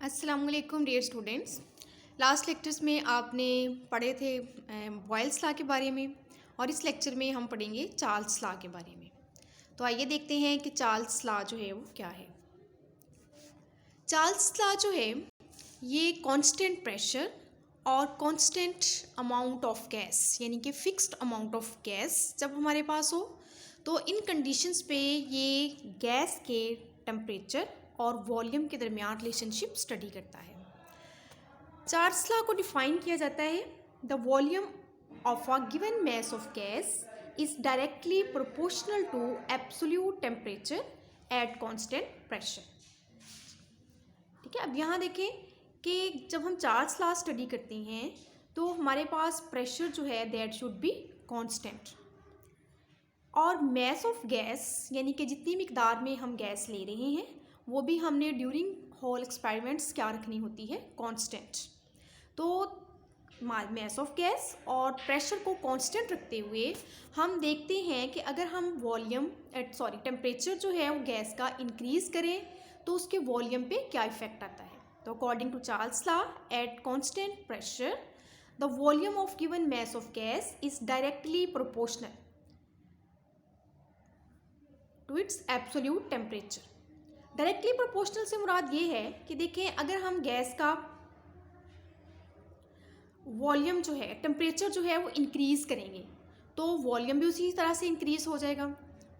अस्सलाम वालेकुम dear students. Last lectures में आपने पढ़े थे बॉयल्स लॉ के बारे में और इस लेक्चर में हम पढ़ेंगे चार्ल्स लॉ के बारे में। तो आइए देखते हैं कि चार्ल्स लॉ जो है वो क्या है। चार्ल्स लॉ जो है ये कांस्टेंट प्रेशर और कांस्टेंट अमाउंट ऑफ गैस यानी कि फिक्स्ड अमाउंट ऑफ गैस जब हमारे पास हो तो इन कंडीशंस पे ये गैस के टेम्परेचर और वॉल्यूम के दरमियान रिलेशनशिप स्टडी करता है। चार्ल्स लॉ को डिफाइन किया जाता है the volume of a given mass of gas is directly proportional to absolute temperature at constant pressure. ठीक है, अब यहाँ देखें कि जब हम चार्ल्स लॉ स्टडी करते हैं तो हमारे पास प्रेशर जो है दैट शुड बी कांस्टेंट और मास ऑफ गैस यानी कि जितनी मिकदार में हम गैस ले रहे हैं वो भी हमने ड्यूरिंग होल एक्सपेरिमेंट्स क्या रखनी होती है, कांस्टेंट। तो मास ऑफ गैस और प्रेशर को कांस्टेंट रखते हुए हम देखते हैं कि अगर हम टेम्परेचर जो है वो गैस का इंक्रीज़ करें तो उसके वॉल्यूम पे क्या इफेक्ट आता है। तो according to Charles law at constant pressure the volume of given mass of gas is directly proportional to its absolute temperature. Directly proportional से मुराद ये है कि देखें अगर हम गैस का वॉल्यूम जो है टेम्परेचर जो है वो इंक्रीज़ करेंगे तो वॉल्यूम भी उसी तरह से इंक्रीज़ हो जाएगा।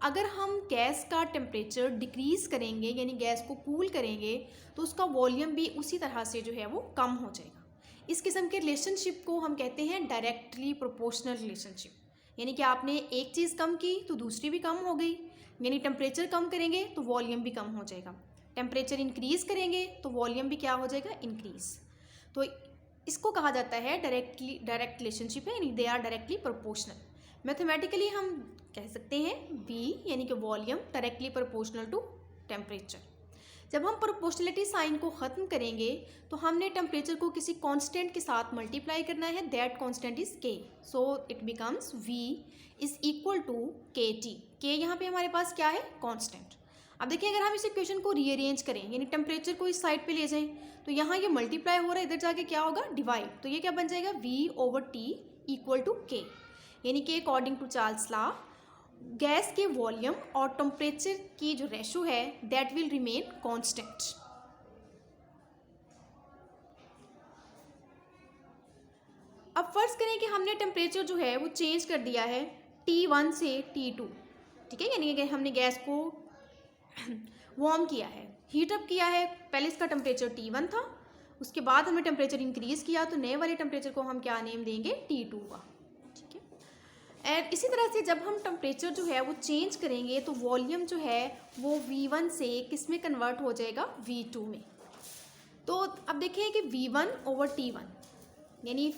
अगर हम गैस का टेम्परेचर डिक्रीज़ करेंगे यानी गैस को कूल करेंगे तो उसका वॉल्यूम भी उसी तरह से जो है वो कम हो जाएगा। इस किस्म के रिलेशनशिप को हम कहते हैं डायरेक्टली प्रोपोर्शनल रिलेशनशिप, यानी कि आपने एक चीज़ कम की तो दूसरी भी कम हो गई, यानी टेम्परेचर कम करेंगे तो वॉल्यूम भी कम हो जाएगा, टेम्परेचर इंक्रीज़ करेंगे तो वॉल्यूम भी क्या हो जाएगा, इंक्रीज़। तो इसको कहा जाता है डायरेक्ट रिलेशनशिप है, यानी they are directly proportional. Mathematically हम कह सकते हैं V यानी कि volume directly proportional to temperature. जब हम प्रोपोर्शनलिटी साइन को ख़त्म करेंगे तो हमने टेम्परेचर को किसी कांस्टेंट के साथ मल्टीप्लाई करना है, that constant is K, so it becomes V is equal to KT। K यहाँ पे हमारे पास क्या है, कांस्टेंट। अब देखिए अगर हम इस इक्वेशन को रीअरेंज करें यानी टेम्परेचर को इस साइड पे ले जाएं तो यहाँ ये मल्टीप्लाई हो रहा है, इधर जाके क्या होगा, डिवाइड, तो ये क्या बन जाएगा V/T इक्वल टू K, यानी कि according to Charles law gas के वॉल्यूम और टेम्परेचर की जो रेशो है दैट विल रिमेन कांस्टेंट। अब फर्ज करें कि हमने टेम्परेचर जो है वो चेंज कर दिया है T1 से T2, ठीक है, यानी कि हमने गैस को वार्म किया है, हीट अप किया है। पहले इसका टेम्परेचर T1 था, उसके बाद हमने टेम्परेचर इंक्रीज़ किया तो नए वाले टेम्परेचर को हम क्या नेम देंगे, T2 का, ठीक है। एंड इसी तरह से जब हम टेम्परेचर जो है वो चेंज करेंगे तो वॉल्यूम जो है वो V1 से किस में कन्वर्ट हो जाएगा, V2 में। तो अब देखिए कि V1/T1 यानी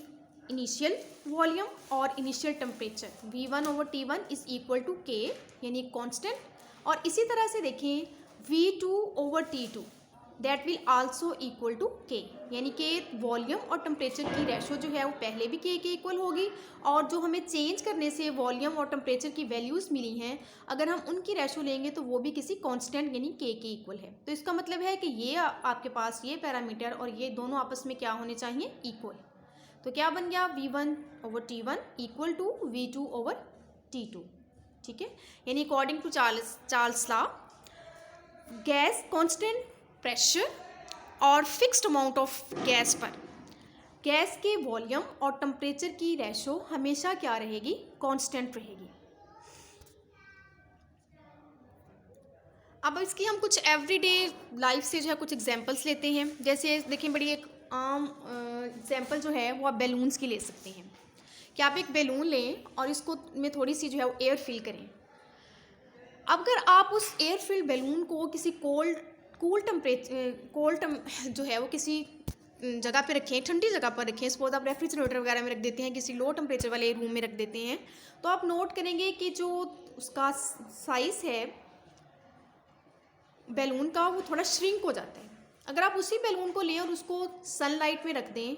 इनिशियल वॉल्यूम और initial temperature V1/T1 is equal to K यानी कांस्टेंट, और इसी तरह से देखें V2/T2 that will also equal to K, यानी कि वॉल्यूम और टेम्परेचर की रेशो जो है वो पहले भी K के इक्वल होगी और जो हमें चेंज करने से वॉल्यूम और टेम्परेचर की वैल्यूज़ मिली हैं अगर हम उनकी रेशो लेंगे तो वो भी किसी कांस्टेंट यानी K के इक्वल है। तो इसका मतलब है कि ये आपके पास ये पैरामीटर और ये दोनों आपस में क्या होने चाहिए, इक्वल। तो क्या बन गया, V1/T1 इक्वल टू V2/T2, ठीक है। यानी according to Charles law gas constant pressure और फिक्स्ड अमाउंट ऑफ गैस पर गैस के वॉल्यूम और टेम्परेचर की रेशो हमेशा क्या रहेगी, कांस्टेंट रहेगी। अब इसकी हम कुछ एवरीडे लाइफ से जो है कुछ एग्जांपल्स लेते हैं। जैसे देखिए बड़ी एक आम एग्जांपल जो है वो आप बैलून्स की ले सकते हैं कि आप एक बैलून लें और इसको में थोड़ी सी जो है वो एयर फिल करें। अगर आप उस एयर फिल्ड बैलून को किसी कोल्ड जो है वो किसी जगह पे रखें, ठंडी जगह पर रखें, सपोज आप रेफ्रिजरेटर वगैरह में रख देते हैं, किसी लो टेम्परेचर वाले रूम में रख देते हैं, तो आप नोट करेंगे कि जो उसका साइज़ है बैलून का वो थोड़ा श्रिंक हो जाता है। अगर आप उसी बैलून को लें और उसको सनलाइट में रख दें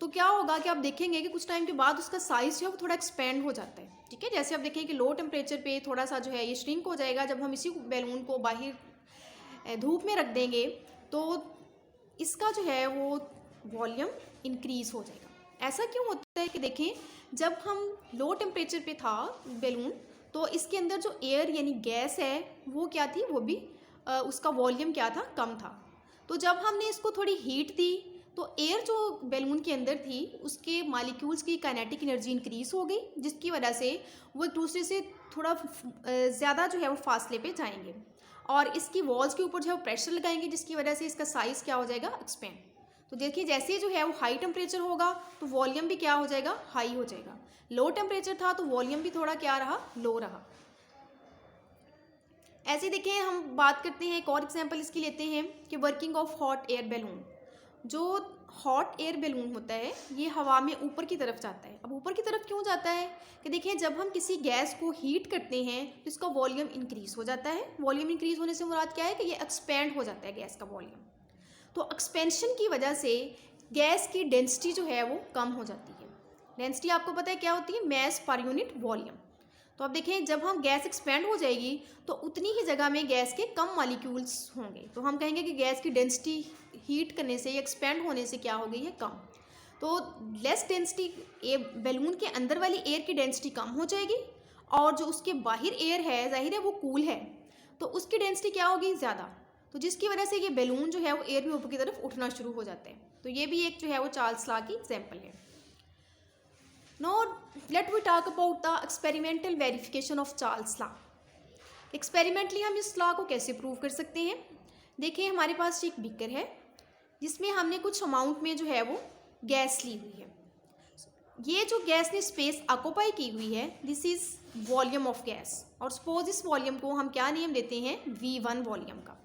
तो क्या होगा कि आप देखेंगे कि कुछ टाइम के बाद उसका साइज़ जो है वो थोड़ा एक्सपेंड हो जाता है, ठीक है। जैसे आप देखें कि लो टेम्परेचर पे थोड़ा सा जो है ये श्रिंक हो जाएगा, जब हम इसी बैलून को बाहर धूप में रख देंगे तो इसका जो है वो वॉल्यूम इंक्रीज हो जाएगा। ऐसा क्यों होता है कि देखें, जब हम लो टेम्परेचर पे था बैलून, तो इसके अंदर जो एयर यानी गैस है वो क्या थी, वो भी उसका वॉल्यूम क्या था, कम था। तो जब हमने इसको थोड़ी हीट दी तो एयर जो बैलून के अंदर थी उसके मॉलिक्यूल्स की काइनेटिक एनर्जी इंक्रीज हो गई, जिसकी वजह से वो एक दूसरे से थोड़ा ज़्यादा जो है वो फासले पे जाएंगे और इसकी वॉल्स के ऊपर जो है वो प्रेशर लगाएंगे, जिसकी वजह से इसका साइज़ क्या हो जाएगा, एक्सपेंड। तो देखिए जैसे ही जो है वो हाई टेम्परेचर होगा तो वॉल्यूम भी क्या हो जाएगा, हाई हो जाएगा। लो टेम्परेचर था तो वॉल्यूम भी थोड़ा क्या रहा, लो रहा। ऐसे देखिए हम बात करते हैं, एक और एग्जांपल इसकी लेते हैं कि working of hot air balloon. जो हॉट एयर बैलून होता है ये हवा में ऊपर की तरफ जाता है। अब ऊपर की तरफ क्यों जाता है कि देखिए जब हम किसी गैस को हीट करते हैं तो इसका वॉल्यूम इंक्रीज हो जाता है। वॉल्यूम इंक्रीज होने से मुराद क्या है कि ये एक्सपेंड हो जाता है गैस का वॉल्यूम। तो एक्सपेंशन की वजह से गैस की डेंसिटी जो है वो कम हो जाती है। डेंसिटी आपको पता है क्या होती है, मैस पर यूनिट वॉल्यूम। तो अब देखें जब हम गैस एक्सपेंड हो जाएगी तो उतनी ही जगह में गैस के कम मॉलिक्यूल्स होंगे, तो हम कहेंगे कि गैस की डेंसिटी हीट करने से या एक्सपेंड होने से क्या हो गई है, कम। तो लेस डेंसिटी बैलून के अंदर वाली एयर की डेंसिटी कम हो जाएगी और जो उसके बाहर एयर है जाहिर है वो कूल है, तो उसकी डेंसिटी क्या होगी, ज़्यादा। तो जिसकी वजह से ये बैलून जो है वो एयर में ऊपर की तरफ उठना शुरू हो जाते हैं। तो ये भी एक जो है वो चार्ल्स लॉ की एग्जाम्पल है। Now let we talk about the experimental verification of Charles law. Experimentally हम इस लॉ को कैसे प्रूव कर सकते हैं। देखिए हमारे पास एक बीकर है जिसमें हमने कुछ अमाउंट में जो है वो गैस ली हुई है। ये जो गैस ने स्पेस ऑक्यूपाई की हुई है this is volume of gas, और सपोज इस वॉल्यूम को हम क्या नेम देते हैं, V1 वॉल्यूम का।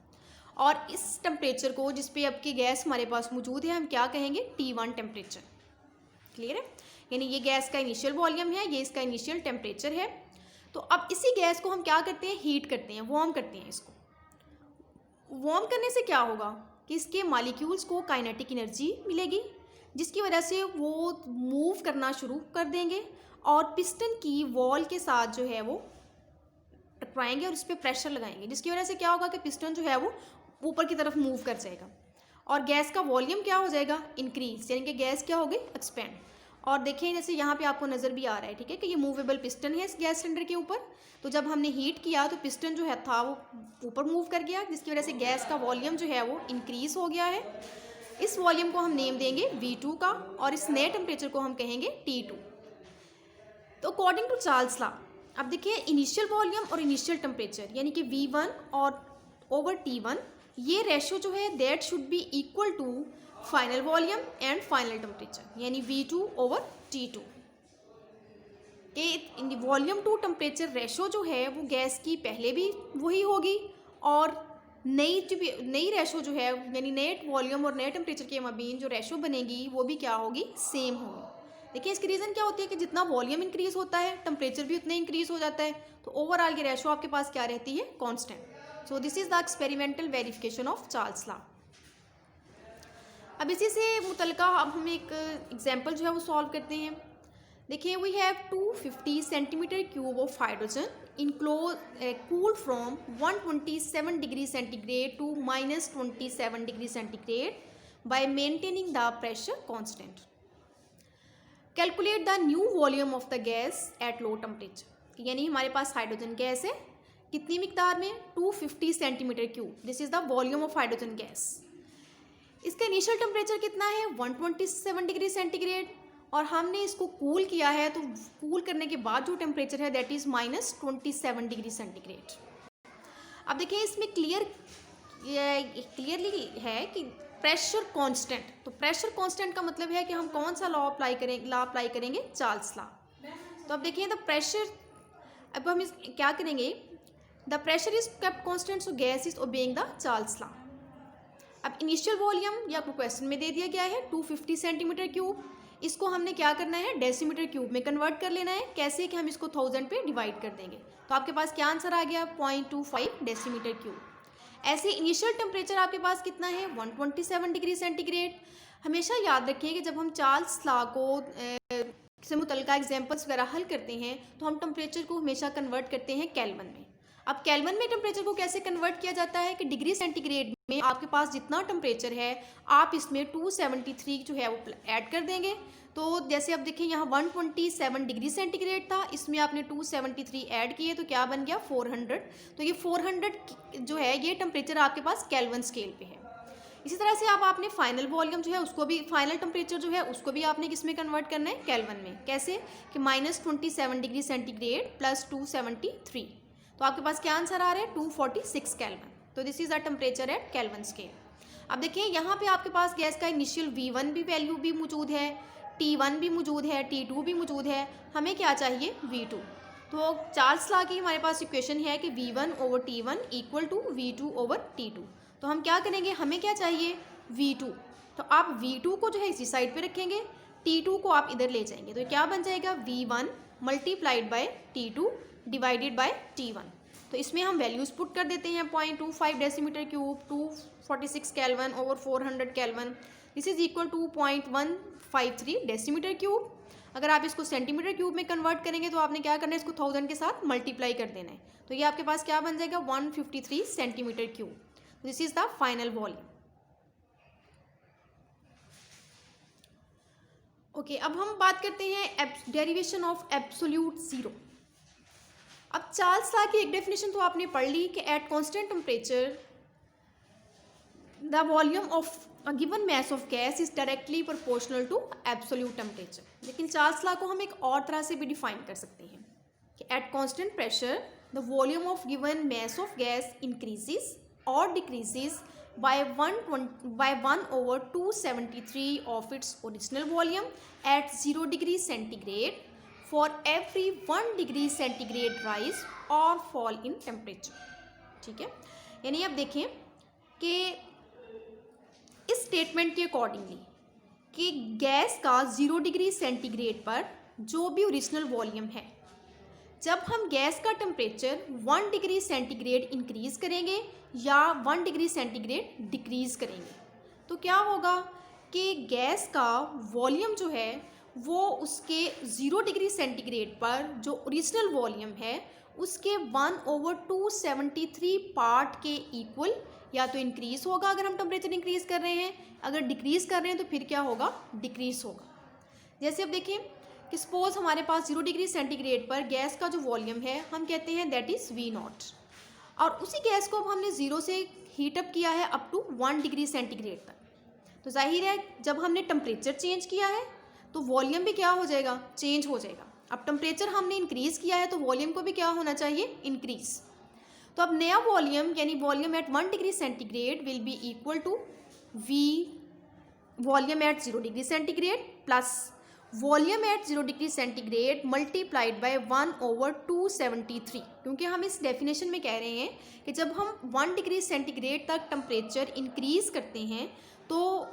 और इस टेम्परेचर को जिस पे अब की गैस हमारे पास मौजूद है हम क्या कहेंगे, T1 टेम्परेचर। क्लियर है, यानी ये गैस का इनिशियल वॉल्यूम है, ये इसका इनिशियल टेम्परेचर है। तो अब इसी गैस को हम क्या करते हैं, हीट करते हैं, वार्म करते हैं। इसको वार्म करने से क्या होगा कि इसके मॉलिक्यूल्स को काइनेटिक एनर्जी मिलेगी, जिसकी वजह से वो मूव करना शुरू कर देंगे और पिस्टन की वॉल के साथ जो है वो टकराएंगे और उस पर प्रेशर लगाएंगे, जिसकी वजह से क्या होगा कि पिस्टन जो है वो ऊपर की तरफ मूव कर जाएगा और गैस का वॉल्यूम क्या हो जाएगा, इंक्रीज, यानी कि गैस क्या हो गई, एक्सपेंड। और देखें जैसे यहाँ पे आपको नज़र भी आ रहा है, ठीक है, कि ये मूवेबल पिस्टन है इस गैस सिलेंडर के ऊपर। तो जब हमने हीट किया तो पिस्टन जो है था वो ऊपर मूव कर गया, जिसकी वजह से गैस का वॉल्यूम जो है वो इंक्रीज हो गया है। इस वॉल्यूम को हम नेम देंगे V2 का और इस नए टेम्परेचर को हम कहेंगे T2। तो अकॉर्डिंग टू चार्ल्स लॉ, अब देखिए इनिशियल वॉल्यूम और इनिशियल टेम्परेचर यानी कि V1 और ओवर T1, ये रेशो जो है that should be equal to final volume and final temperature, यानी V2 ओवर T2। कि वॉल्यूम टू टेम्परेचर रेशो जो है वो गैस की पहले भी वही होगी और नई रेशो जो है यानी नए वॉल्यूम और नए टेम्परेचर के मबीन जो रेशो बनेगी वो भी क्या होगी, सेम होगी। देखिए इसकी रीज़न क्या होती है कि जितना वॉल्यूम इंक्रीज होता है टेम्परेचर भी उतना इंक्रीज हो जाता है, तो ओवरऑल ये रेशो आपके पास क्या रहती है, constant. So this is the experimental verification of Charles law. अब इसी से मुतलका अब हम एक एग्जाम्पल जो है वो सॉल्व करते हैं। देखिए we have 250 centimetre cube of hydrogen cooled from 127 degree centigrade to -27 degree centigrade by maintaining the pressure constant. Calculate the new volume of the gas at low temperature. यानी हमारे पास हाइड्रोजन गैस है, कितनी मिकदार में, 250 centimetre cube, this is the volume of hydrogen gas. इसका initial temperature कितना है, 127 degree centigrade, और हमने इसको कूल किया है तो कूल करने के बाद जो टेम्परेचर है दैट इज़ -27 डिग्री सेंटीग्रेड। अब देखिए इसमें क्लियरली है कि प्रेशर कांस्टेंट, तो प्रेशर कांस्टेंट का मतलब है कि हम कौन सा लॉ अप्लाई करेंगे, चार्ल्स लॉ। तो अब देखिए द प्रेशर, अब हम इस क्या करेंगे, the pressure is kept constant so gas is obeying the Charles law. अब इनिशियल वॉल्यूम ये आपको क्वेश्चन में दे दिया गया है 250 सेंटीमीटर क्यूब, इसको हमने क्या करना है, डेसीमीटर क्यूब में कन्वर्ट कर लेना है। कैसे कि हम इसको 1000 पे डिवाइड कर देंगे, तो आपके पास क्या आंसर आ गया, 0.25 डेसीमीटर क्यूब। ऐसे इनिशियल टेम्परेचर आपके पास कितना है, 127 डिग्री सेंटीग्रेड। हमेशा याद रखिए कि जब हम चार्ल्स लॉ को से मुतल्लिका एग्जाम्पल्स वगैरह हल करते हैं तो हम टेम्परेचर को हमेशा कन्वर्ट करते हैं केल्विन में। अब केल्विन में टेम्परेचर को कैसे कन्वर्ट किया जाता है कि डिग्री सेंटीग्रेड में आपके पास जितना टेम्परेचर है आप इसमें 273 जो है वो ऐड कर देंगे। तो जैसे अब देखिए यहाँ 127 डिग्री सेंटीग्रेड था, इसमें आपने 273 ऐड किए तो क्या बन गया 400। तो ये 400 जो है ये टेम्परेचर आपके पास केल्विन स्केल पे है। इसी तरह से अब आपने फाइनल वॉल्यूम जो है उसको भी, फाइनल टेम्परेचर जो है उसको भी आपने किस में कन्वर्ट करना है, केल्विन में। कैसे कि -27 डिग्री सेंटीग्रेड प्लस 273, तो आपके पास क्या आंसर आ रहा है 246 केल्विन। तो this is the temperature at kelvin scale. अब देखिए यहाँ पे आपके पास गैस का इनिशियल V1 भी वैल्यू भी मौजूद है, T1 भी मौजूद है, T2 भी मौजूद है, हमें क्या चाहिए V2। तो चार्ल्स लॉ की हमारे पास इक्वेशन है कि V1/T1 इक्वल टू V2/T2। तो हम क्या करेंगे, हमें क्या चाहिए V2, तो आप V2 को जो है इसी साइड पे रखेंगे, T2 को आप इधर ले जाएंगे, तो क्या बन जाएगा V1 multiplied by T2 divided by T1। तो इसमें हम वैल्यूज़ पुट कर देते हैं 0.25 decimetre cube, 246 kelvin over 400 kelvin, this is equal to 0.153 decimetre cube. अगर आप इसको सेंटीमीटर क्यूब में कन्वर्ट करेंगे तो आपने क्या करना है, इसको 1000 के साथ मल्टीप्लाई कर देना है, तो ये आपके पास क्या बन जाएगा 153 centimetre cube. This is the final volume. Okay, अब हम बात करते हैं डेरिवेशन ऑफ एब्सोल्यूट जीरो। अब चार्ल्स लॉ की एक डेफिनेशन तो आपने पढ़ ली कि at constant temperature the volume of a given mass of gas is directly proportional to absolute temperature. लेकिन चार्ल्स लॉ को हम एक और तरह से भी डिफाइन कर सकते हैं कि at constant pressure the volume of given mass of gas increases और decreases by 1/273 of its original volume at 0 degree centigrade for every 1 degree centigrade rise or fall in temperature। ठीक है, यानी अब देखें कि इस स्टेटमेंट के अकॉर्डिंगली कि गैस का 0 डिग्री सेंटीग्रेड पर जो भी ओरिजिनल वॉल्यूम है, जब हम गैस का टेम्परेचर 1 डिग्री सेंटीग्रेड इंक्रीज करेंगे या 1 डिग्री सेंटीग्रेड डिक्रीज करेंगे तो क्या होगा कि गैस का वॉल्यूम जो है वो उसके 0 डिग्री सेंटीग्रेड पर जो ओरिजिनल वॉल्यूम है उसके 1/273 पार्ट के इक्वल या तो इंक्रीज होगा अगर हम टेम्परेचर इंक्रीज कर रहे हैं, अगर डिक्रीज कर रहे हैं तो फिर क्या होगा, डिक्रीज होगा। जैसे अब देखिए कि सपोज हमारे पास 0 डिग्री सेंटीग्रेड पर गैस का जो वॉल्यूम है हम कहते हैं दैट इज़ V0, और उसी गैस को अब हमने 0 से हीटअप किया है अप टू 1 डिग्री सेंटीग्रेड तक। तो जाहिर है जब हमने टेम्परेचर चेंज किया है तो वॉल्यूम भी क्या हो जाएगा, चेंज हो जाएगा। अब टेम्परेचर हमने इंक्रीज़ किया है तो वॉल्यूम को भी क्या होना चाहिए, इंक्रीज। तो अब नया वॉल्यूम यानी volume at 1 degree centigrade will be equal to V volume at 0 degree centigrade plus volume at 0 degree centigrade multiplied by 1/273, क्योंकि हम इस डेफिनेशन में कह रहे हैं कि जब हम 1 डिग्री सेंटीग्रेड तक टेम्परेचर इंक्रीज करते हैं तो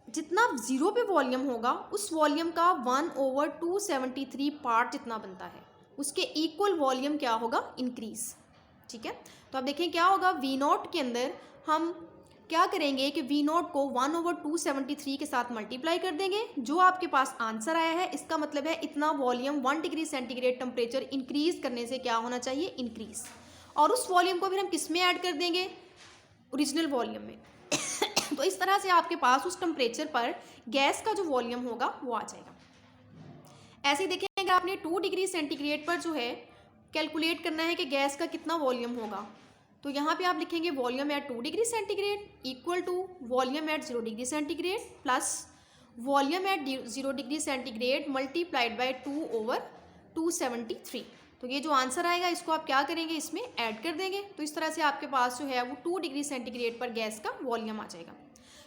जितना 0 पे वॉल्यूम होगा उस वॉल्यूम का 1/273 पार्ट जितना बनता है उसके इक्वल वॉल्यूम क्या होगा, इंक्रीज। ठीक है, तो अब देखें क्या होगा, V0 के अंदर हम क्या करेंगे कि V0 को 1/273 के साथ मल्टीप्लाई कर देंगे, जो आपके पास आंसर आया है इसका मतलब है इतना volume 1 degree centigrade temperature increase करने से क्या होना चाहिए, इंक्रीज। और उस वॉल्यूम को फिर हम किस में ऐड कर देंगे, ओरिजिनल वॉल्यूम में। तो इस तरह से आपके पास उस टेम्परेचर पर गैस का जो वॉल्यूम होगा वो आ जाएगा। ऐसे ही देखें अगर आपने 2 डिग्री सेंटीग्रेड पर जो है कैलकुलेट करना है कि गैस का कितना वॉल्यूम होगा, तो यहाँ पे आप लिखेंगे volume at 2 degree centigrade equal to volume at 0 degree centigrade plus volume at 0 degree centigrade multiplied by 2/273। तो ये जो आंसर आएगा इसको आप क्या करेंगे, इसमें ऐड कर देंगे। तो इस तरह से आपके पास जो है वो 2 डिग्री सेंटीग्रेड पर गैस का वॉल्यूम आ जाएगा।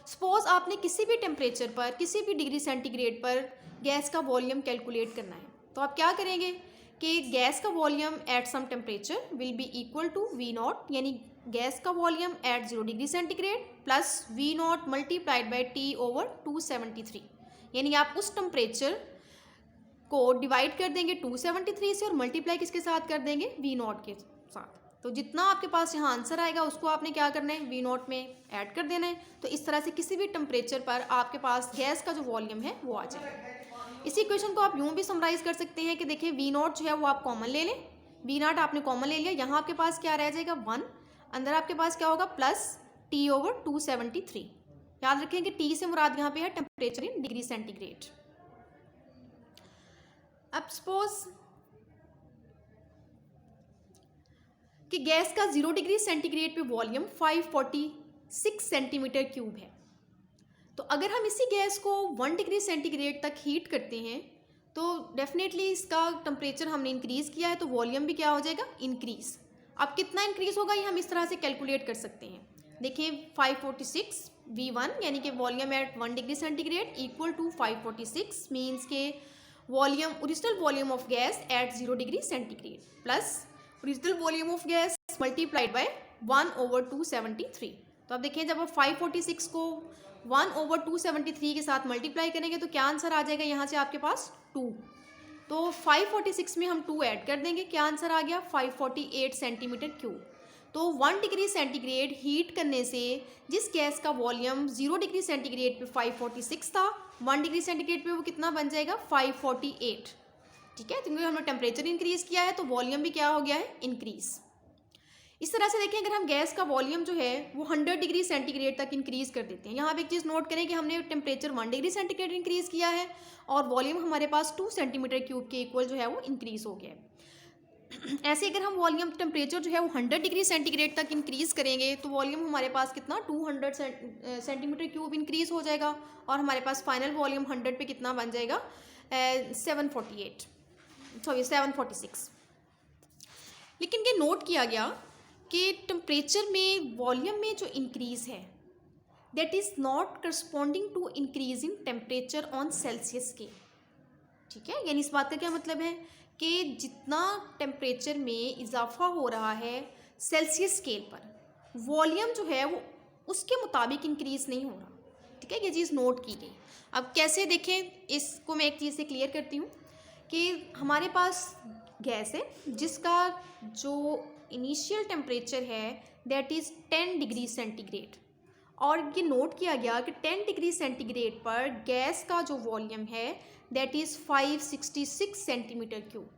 सपोज आपने किसी भी टेम्परेचर पर किसी भी डिग्री सेंटीग्रेड पर गैस का वॉल्यूम कैलकुलेट करना है, तो आप क्या करेंगे कि गैस का volume at some temperature will be equal to V0, यानी गैस का volume at 0 degree centigrade plus V0 multiplied by T/273, यानी आप उस टेम्परेचर को डिवाइड कर देंगे 273 से और मल्टीप्लाई किसके साथ कर देंगे, V0 के साथ। तो जितना आपके पास यहाँ आंसर आएगा उसको आपने क्या करना है, V0 में ऐड कर देना है। तो इस तरह से किसी भी टेम्परेचर पर आपके पास गैस का जो वॉल्यूम है वो आ जाएगा। इसी इक्वेशन को आप यूँ भी समराइज कर सकते हैं कि देखिए V0 जो है वो आप कॉमन ले लें, वी नॉट आपने कॉमन ले लिया, यहाँ आपके पास क्या रह जाएगा 1, अंदर आपके पास क्या होगा प्लस T/273। याद रखें कि T से मुराद यहाँ पे है टेम्परेचर इन डिग्री सेंटीग्रेड। अब सपोज कि गैस का 0 डिग्री सेंटीग्रेड पे वॉल्यूम 546 सेंटीमीटर क्यूब है। तो अगर हम इसी गैस को 1 डिग्री सेंटीग्रेड तक हीट करते हैं तो डेफिनेटली इसका टेम्परेचर हमने इंक्रीज़ किया है तो वॉल्यूम भी क्या हो जाएगा, इंक्रीज़। अब कितना इंक्रीज़ होगा ये हम इस तरह से कैलकुलेट कर सकते हैं। देखिए 546 V1 यानी कि volume at 1 degree centigrade equal to 546 means के volume, original volume of gas at 0 degree centigrade plus original volume of gas multiplied by 1/273। तो अब देखिए जब आप 546 को 1/273 के साथ मल्टीप्लाई करेंगे तो क्या आंसर आ जाएगा यहाँ से आपके पास 2। तो 546 में हम 2 ऐड कर देंगे, क्या आंसर आ गया 548 सेंटीमीटर क्यूब। तो 1 डिग्री सेंटीग्रेड हीट करने से जिस गैस का वॉल्यूम 0 डिग्री सेंटीग्रेड पे 546 था, 1 डिग्री सेंटीग्रेड पे वो कितना बन जाएगा 548। ठीक है, क्योंकि हमने टेम्परेचर इंक्रीज़ किया है तो वॉल्यूम भी क्या हो गया है, इंक्रीज़। इस तरह से देखें अगर हम गैस का वॉल्यूम जो है वो 100 डिग्री सेंटीग्रेड तक इंक्रीज़ कर देते हैं। यहाँ पे एक चीज़ नोट करें कि हमने टेम्परेचर 1 डिग्री सेंटीग्रेड इंक्रीज़ किया है और वॉल्यूम हमारे पास 2 सेंटीमीटर क्यूब के इक्वल जो है वो इंक्रीज़ हो गया है। ऐसे अगर हम वॉल्यूम टेम्परेचर जो है वो 100 डिग्री सेंटीग्रेड तक इंक्रीज़ करेंगे तो वॉल्यूम हमारे पास कितना 200 सेंटीमीटर क्यूब इंक्रीज़ हो जाएगा और हमारे पास फाइनल वॉल्यूम 100 पे कितना बन जाएगा 746। लेकिन ये नोट किया गया कि टेम्परेचर में वॉल्यूम में जो इंक्रीज़ है that is not corresponding to increase in temperature on Celsius scale. ठीक है, यानी इस बात का क्या मतलब है कि जितना टेम्परेचर में इजाफा हो रहा है सेल्सियस स्केल पर वॉल्यूम जो है वो उसके मुताबिक इंक्रीज़ नहीं हो रहा। ठीक है, ये चीज़ नोट की गई। अब कैसे देखें, इसको मैं एक चीज़ से क्लियर करती हूँ कि हमारे पास गैस है जिसका जो इनिशियल टेम्परेचर है दैट इज़ 10 डिग्री सेंटीग्रेड और ये नोट किया गया कि 10 डिग्री सेंटीग्रेड पर गैस का जो वॉल्यूम है दैट इज़ 566 सेंटीमीटर क्यूब।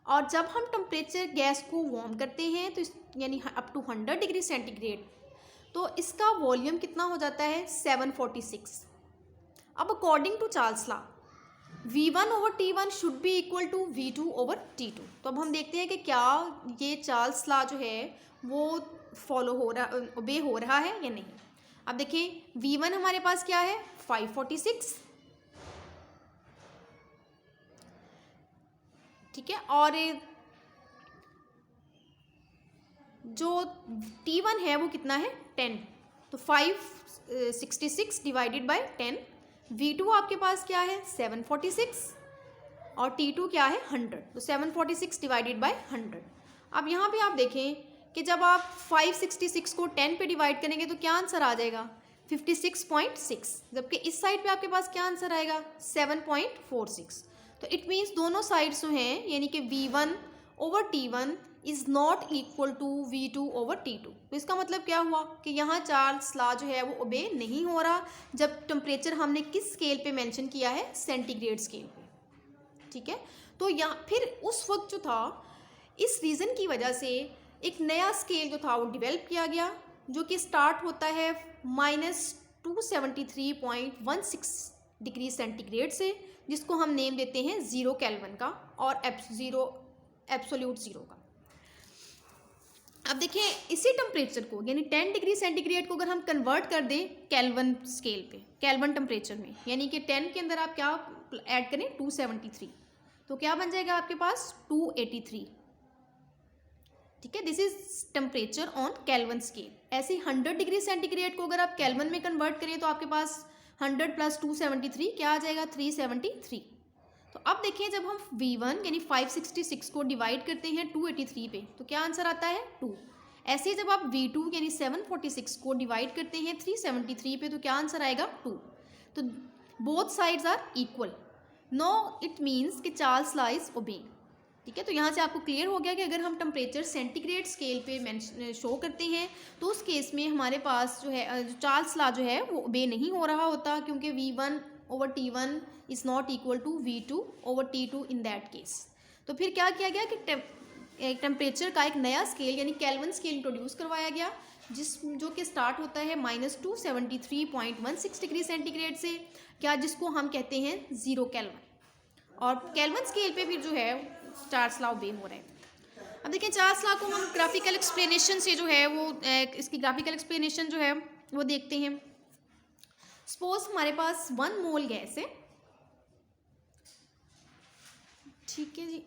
और जब हम टेम्परेचर गैस को वार्म करते हैं तो यानी अप टू 100 डिग्री सेंटीग्रेड तो इसका वॉल्यूम कितना हो जाता है 746। अब according to Charles law V1/T1 should be equal to V2/T2। तो अब हम देखते हैं कि क्या ये चार्ल्स लॉ जो है वो फॉलो हो रहा, ओबे हो रहा है या नहीं। अब देखिए V1 हमारे पास क्या है 546, ठीक है, और जो T1 है वो कितना है 10। तो 566 डिवाइडेड बाय 10। V2 आपके पास क्या है 746 और T2 क्या है 100। तो 746 डिवाइडेड बाय 100। अब यहाँ पे आप देखें कि जब आप 566 को 10 पे डिवाइड करेंगे तो क्या आंसर आ जाएगा 56.6, जबकि इस साइड पे आपके पास क्या आंसर आएगा 7.46। तो इट मीन्स दोनों साइड्स जो हैं यानी कि V1/T1 is not equal to V2/T2। तो इसका मतलब क्या हुआ कि यहाँ चार्ल्स लॉ जो है वो ओबे नहीं हो रहा जब टेम्परेचर हमने किस स्केल पे मेंशन किया है सेंटीग्रेड स्केल पे। ठीक है, तो यहाँ फिर उस वक्त जो था इस रीज़न की वजह से एक नया स्केल जो था वो डेवलप किया गया जो कि स्टार्ट होता है -273.16 डिग्री सेंटीग्रेड से, जिसको हम नेम देते हैं 0 केल्विन का और एब्सोल्यूट ज़ीरो का। अब देखिए इसी टेम्परेचर को यानी 10 डिग्री सेंटीग्रेड को अगर हम कन्वर्ट कर दें केल्विन स्केल पे, केल्विन टेम्परेचर में, यानी कि 10 के अंदर आप क्या ऐड करें 273, तो क्या बन जाएगा आपके पास 283। ठीक है, this is temperature on kelvin scale. ऐसे 100 डिग्री सेंटीग्रेड को अगर आप केल्विन में कन्वर्ट करें तो आपके पास 100 + 273 क्या आ जाएगा 373। तो अब देखिए जब हम V1 यानी 566 को डिवाइड करते हैं 283 पे तो क्या आंसर आता है 2। ऐसे जब आप V2 यानी 746 को डिवाइड करते हैं 373 पे तो क्या आंसर आएगा 2। तो both sides are equal. No it means कि चार्ल्स लॉ इज ओबेइंग। ठीक है, तो यहाँ से आपको क्लियर हो गया कि अगर हम टेम्परेचर सेंटीग्रेड स्केल पे शो करते हैं तो उस केस में हमारे पास जो है चार्ल्स लॉ जो है वो ओबे नहीं हो रहा होता क्योंकि V1/T1 is not equal to V2/T2 in that case. तो फिर क्या किया गया कि एक टेम्परेचर का एक नया स्केल यानी केल्विन स्केल इंट्रोड्यूस करवाया गया, जो कि स्टार्ट होता है -273.16 डिग्री सेंटीग्रेड से, क्या जिसको हम कहते हैं 0 केल्विन, और केल्विन स्केल पे फिर जो है चार्ल्स लॉ ओबे हो रहा है। अब देखिए चार्ल्स लॉ को हम ग्राफिकल एक्सप्लेनेशन से जो है वो इसकी ग्राफिकल एक्सप्लेनेशन जो है वो देखते हैं। सपोज हमारे पास 1 मोल गैस है, ठीक है जी,